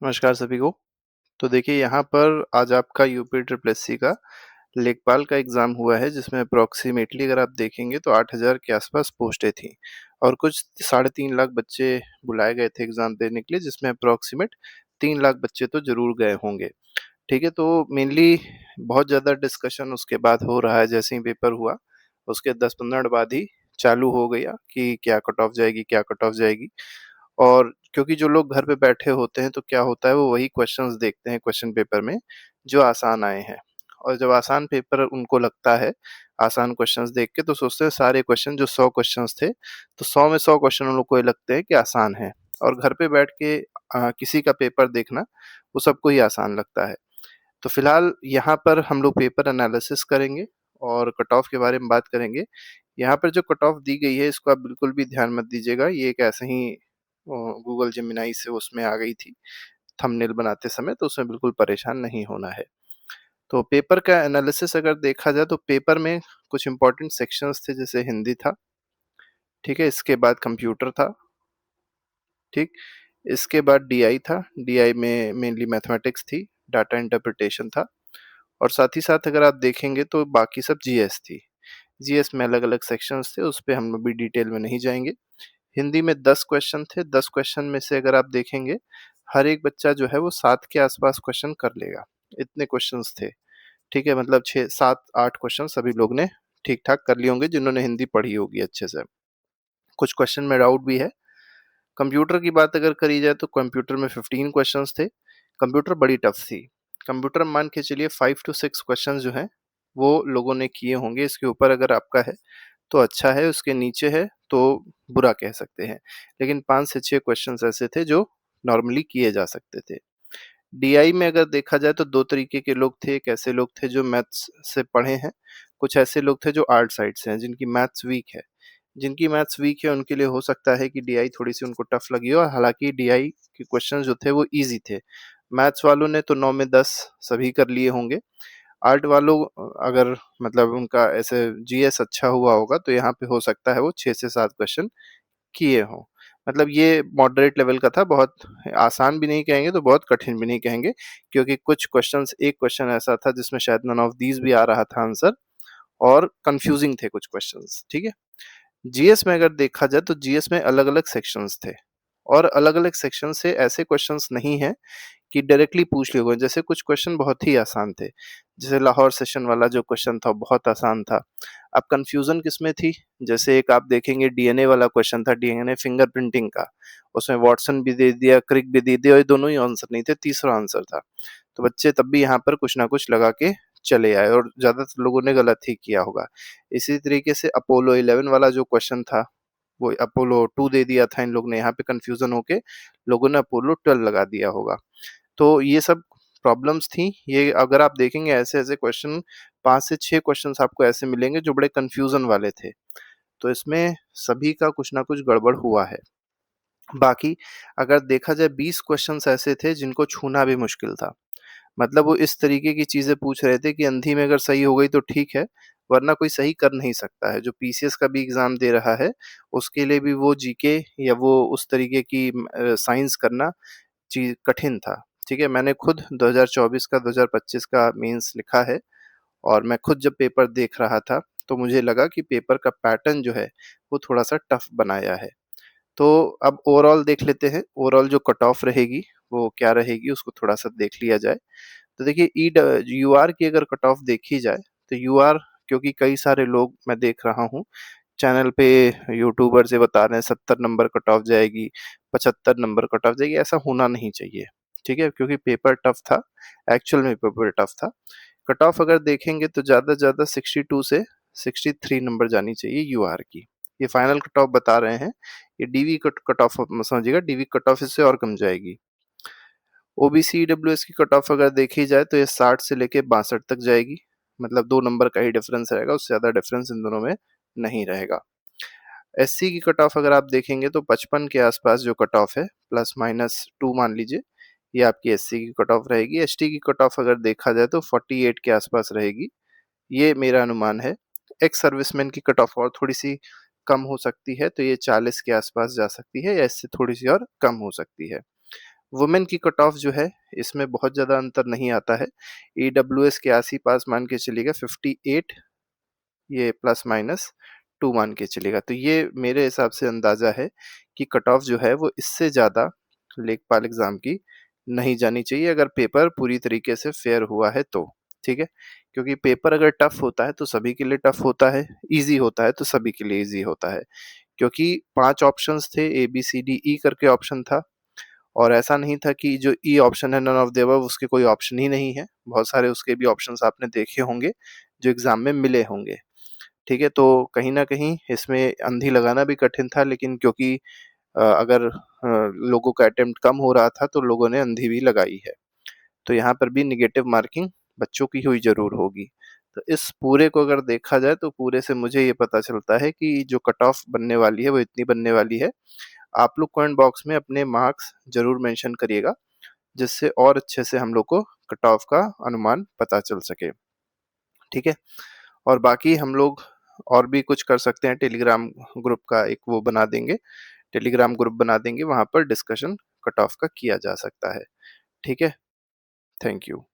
नमस्कार सभी को। तो देखिए यहाँ पर आज आपका यूपी ट्रिपल एससी का लेखपाल का एग्ज़ाम हुआ है जिसमें अप्रॉक्सिमेटली अगर आप देखेंगे तो 8,000 के आसपास पोस्टें थीं और कुछ 3.5 लाख बच्चे बुलाए गए थे एग्ज़ाम देने के लिए, जिसमें अप्रॉक्सिमेट 3 लाख बच्चे तो ज़रूर गए होंगे। ठीक है, तो मेनली बहुत ज़्यादा डिस्कशन उसके बाद हो रहा है। जैसे ही पेपर हुआ उसके 10-15 मिनट बाद ही चालू हो गया कि क्या कट ऑफ जाएगी, क्या कट ऑफ जाएगी। और क्योंकि जो लोग घर पे बैठे होते हैं तो क्या होता है, वो वही क्वेश्चंस देखते हैं क्वेश्चन पेपर में जो आसान आए हैं। और जब आसान पेपर उनको लगता है, आसान क्वेश्चंस देख के, तो सोचते हैं सारे क्वेश्चन जो 100 क्वेश्चंस थे, तो 100 में 100 क्वेश्चन उन लोग को ये लगते हैं कि आसान है। और घर पे बैठ के किसी का पेपर देखना वो सबको ही आसान लगता है। तो फिलहाल यहाँ पर हम लोग पेपर एनालिसिस करेंगे और कट ऑफ के बारे में बात करेंगे। यहाँ पर जो कट ऑफ दी गई है इसको आप बिल्कुल भी ध्यान मत दीजिएगा, ये एक ऐसे ही गूगल जेमिनी से उसमें आ गई थी थंबनेल बनाते समय, तो उसमें बिल्कुल परेशान नहीं होना है। तो पेपर का एनालिसिस अगर देखा जाए तो पेपर में कुछ इंपॉर्टेंट सेक्शंस थे, जैसे हिंदी था, ठीक है, इसके बाद कंप्यूटर था, ठीक, इसके बाद डीआई था, डीआई में मेनली मैथमेटिक्स थी, डाटा इंटरप्रिटेशन था, और साथ ही साथ अगर आप देखेंगे तो बाकी सब जीएस थी। जीएस में अलग-अलग सेक्शंस थे, उस पे हम अभी डिटेल में नहीं जाएँगे। हिंदी में 10 क्वेश्चन थे, 10 क्वेश्चन में से अगर आप देखेंगे, हर एक बच्चा जो है वो 7 के आस-पास क्वेश्चन कर लेगा, इतने क्वेश्चन्स थे। ठीक है, मतलब 6, 7, 8 क्वेश्चन सभी लोग ने ठीक-ठाक कर लिए होंगे जिन्होंने हिंदी पढ़ी होगी अच्छे से। कुछ क्वेश्चन में डाउट भी है। कंप्यूटर की बात अगर करी जाए तो कंप्यूटर में 15 क्वेश्चंस थे। कंप्यूटर बड़ी टफ थी। कंप्यूटर मान के चलिए 5 टू 6 क्वेश्चंस जो हैं, वो लोगों ने किए होंगे। इसके ऊपर अगर आपका है तो अच्छा है, उसके नीचे है तो बुरा कह सकते हैं। लेकिन 5 से 6 क्वेश्चंस ऐसे थे जो नॉर्मली किए जा सकते थे। डीआई में अगर देखा जाए तो 2 तरीके के लोग थे। एक ऐसे लोग थे जो मैथ्स से पढ़े हैं, कुछ ऐसे लोग थे जो आर्ट साइड से हैं, जिनकी मैथ्स वीक है। जिनकी मैथ्स वीक है उनके लिए हो सकता है कि डीआई थोड़ी-सी उनको टफ लगी हो, हालाँकि डीआई के क्वेश्चन जो थे वो ईज़ी थे। मैथ्स वालों ने तो 9 में 10 सभी कर लिए होंगे। आर्ट वालों अगर मतलब उनका ऐसे जीएस अच्छा हुआ होगा तो यहाँ पे हो सकता है वो 6 से 7 क्वेश्चन किए हों। मतलब ये मॉडरेट लेवल का था, बहुत आसान भी नहीं कहेंगे तो बहुत कठिन भी नहीं कहेंगे, क्योंकि कुछ क्वेश्चंस, एक क्वेश्चन ऐसा था जिसमें शायद नन ऑफ दीज़ भी आ रहा था आंसर, और कन्फ्यूजिंग थे कुछ क्वेश्चंस, ठीक है? जीएस में अगर देखा जाए तो जीएस में अलग-अलग सेक्शंस थे, और अलग-अलग सेक्शन से ऐसे क्वेश्चंस नहीं हैं कि डायरेक्टली पूछ लिए हुए हैं। जैसे कुछ क्वेश्चन बहुत ही आसान थे, जैसे लाहौर सेशन वाला जो क्वेश्चन था बहुत आसान था। अब कन्फ्यूज़न किसमें थी? जैसे एक आप देखेंगे डीएनए वाला क्वेश्चन था, डीएनए फिंगरप्रिंटिंग का। उसमें वॉटसन भी दे दिया, क्रिक भी दे दिया, और ये दोनों ही आंसर नहीं थे, तीसरा आंसर था। तो बच्चे तब भी यहाँ पर कुछ ना कुछ लगा के चले आए, और ज़्यादातर लोगों ने गलत ही किया होगा। इसी तरीके से अपोलो 11 वाला जो क्वेश्चन था, वो अपोलो 2 दे दिया था इन लोग ने, यहाँ पे कन्फ्यूज़न होके लोगों ने अपोलो 12 लगा दिया होगा। तो ये सब प्रॉब्लम्स थी। ये अगर आप देखेंगे ऐसे-ऐसे क्वेश्चन, 5 से 6 क्वेश्चन्स आपको ऐसे मिलेंगे जो बड़े कन्फ्यूज़न वाले थे। तो इसमें सभी का कुछ ना कुछ गड़बड़ हुआ है। बाकी अगर देखा जाए 20 क्वेश्चन्स ऐसे थे जिनको छूना भी मुश्किल था। मतलब वो इस तरीके की चीज़ें पूछ रहे थे कि अंधी में अगर सही हो गई तो ठीक है, वरना कोई सही कर नहीं सकता है। जो पीसीएस का भी एग्ज़ाम दे रहा है, उसके लिए भी वो जीके या वो उस तरीके की साइंस करना चीज़ कठिन था। ठीक है? मैंने खुद 2024 का 2025 का मेंस लिखा है, और मैं खुद जब पेपर देख रहा था, तो मुझे लगा कि पेपर का पैटर्न जो है, वो थोड़ा-सा टफ बनाया है। तो अब ओवरऑल देख लेते हैं, ओवरऑल जो कट ऑफ रहेगी, वो क्या रहेगी, उसको थोड़ा-सा देख लिया जाए। तो देखिए यूआर की अगर कट ऑफ देखी जाए, तो यूआर, क्योंकि कई सारे लोग मैं देख रहा हूँ चैनल पे, यूट्यूबर्स ये बता रहे हैं 70 नंबर कट ऑफ जाएगी, 75 नंबर कट ऑफ जाएगी, ऐसा होना नहीं चाहिए, ठीक है? क्योंकि पेपर टफ था, एक्चुअल में पेपर टफ था। कट ऑफ अगर देखेंगे तो ज़्यादा से ज़्यादा 62 से 63 नंबर जानी चाहिए यूआर की। ये फाइनल कट ऑफ बता रहे हैं, ये डीवी कट ऑफ समझिएगा, डीवी कट ऑफ इससे और कम जाएगी। ओबीसी ईडब्ल्यूएस की कट ऑफ अगर देखी जाए तो ये 60 से लेके 62 तक जाएगी, मतलब 2 नंबर का ही डिफरेंस रहेगा, उससे ज़्यादा डिफरेंस इन दोनों में नहीं रहेगा। एससी की कट ऑफ अगर आप देखेंगे तो 55 के आसपास जो कट ऑफ है, प्लस माइनस 2 मान लीजिए, ये आपकी एससी की कट ऑफ रहेगी। एसटी की कट ऑफ अगर देखा जाए तो 48 के आसपास रहेगी, ये मेरा अनुमान है। एक्स सर्विसमैन की कट ऑफ और थोड़ी-सी कम हो सकती है, तो ये 40 के आसपास जा सकती है, या इससे थोड़ी-सी और कम हो सकती है। वुमेन की कट ऑफ जो है, इसमें बहुत ज़्यादा अंतर नहीं आता है। ईडब्ल्यूएस के आस-ही-पास मान के चलिएगा 58, ये प्लस माइनस 2 मान के चलिएगा। तो ये मेरे हिसाब से अंदाज़ा है कि कट ऑफ जो है वो इससे ज़्यादा लेखपाल एग्ज़ाम की नहीं जानी चाहिए, अगर पेपर पूरी तरीके से फेयर हुआ है तो, ठीक है? क्योंकि पेपर अगर टफ होता है तो सभी के लिए टफ होता है, ईज़ी होता है तो सभी के लिए ईज़ी होता है। क्योंकि 5 ऑप्शंस थे, ए, बी, सी, डी, ई करके ऑप्शन था, और ऐसा नहीं था कि जो ई ऑप्शन है, नन ऑफ द अबव, उसके कोई ऑप्शन ही नहीं है। बहुत सारे उसके भी ऑप्शंस आपने देखे होंगे, जो एग्ज़ाम में मिले होंगे, ठीक है? तो कहीं न कहीं इसमें अंधी लगाना भी कठिन था, लेकिन क्योंकि अगर लोगों का अटेम्प्ट कम हो रहा था तो लोगों ने अंधी भी लगाई है। तो यहाँ पर भी नेगेटिव मार्किंग बच्चों की हुई ज़रूर होगी। तो इस पूरे को अगर देखा जाए तो पूरे से मुझे ये पता चलता है कि जो कट ऑफ बनने वाली है वो इतनी बनने वाली है। आप लोग कमेंट बॉक्स में अपने मार्क्स ज़रूर मेंशन करिएगा, जिससे और अच्छे से हम लोग को कट ऑफ का अनुमान पता चल सके, ठीक है? और बाकी हम लोग और भी कुछ कर सकते हैं, टेलीग्राम ग्रुप का एक वो बना देंगे, टेलीग्राम ग्रुप बना देंगे, वहाँ पर डिस्कशन कट ऑफ का किया जा सकता है, ठीक है? Thank you.